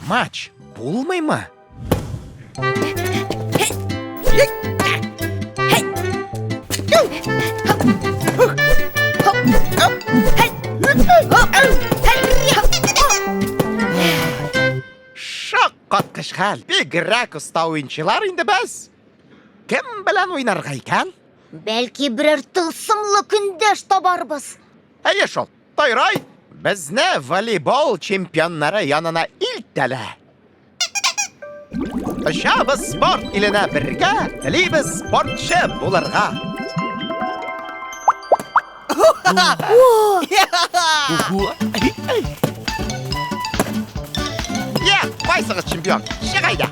Maç bulmay mı? Şaqqatqış hal. Bigrak usta oyuncular indi biz. Kim bilan oynarga ekan? Belki birer tılsımlı gündeş tabarбыз. Eye şol. Toyray, bizni voleybol chempionlari yanına iltdala. O'sha biz sport iline birga tiliymiz sportchi bo'larga. Ya, qaysigi chempion? Shig'ayda.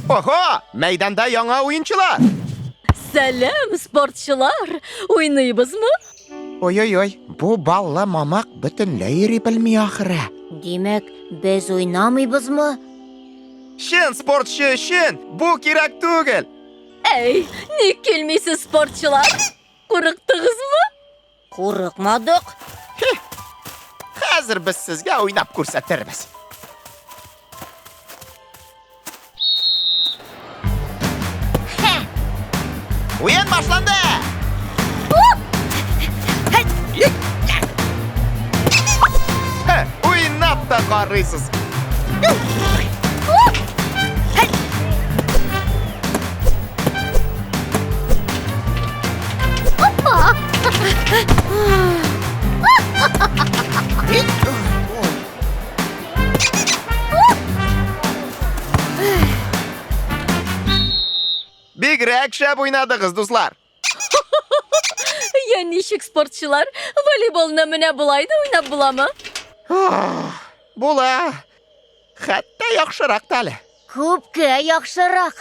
Oho, maydonda yangi o'yinchilar. Selam sportçular. Oynayız mı? Oy, bu balla mamak butunlay bilmay oxiri. Demek biz oynamayбыз mı? Shin sportchi, shin. Bu kerak tugil. Ey, ne kelmeysiz sportçular? Qo'rqdingiz mı? Qo'rqmadik. Hozir biz sizga o'ynab ko'rsatarmiz. O'yin boshlandi. O'ynab da qaraysiz. Big reaction oynadınız dostlar. Ya nişik sportçular? Voleybol namına bulaydı oynab bulamı? Bo'la. Hatta yaxshiroq tali. Ko'pga yaxshiroq.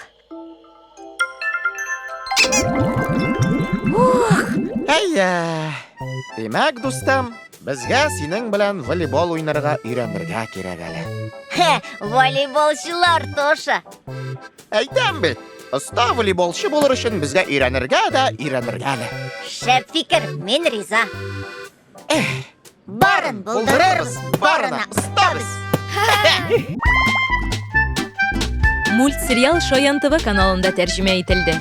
Demak do'stim, bizga sening bilan voleybol o'ynariga o'rganirga kerak hali. Voleybolchilar to'sha. Aytam bit. Usta voleybolchi bo'lar uchun bizga o'rganirga hali. Shep fikr, men riza. Barin buldiramiz, barini ustamiz. Multserial Shoyan TV kanalında tercüme etildi.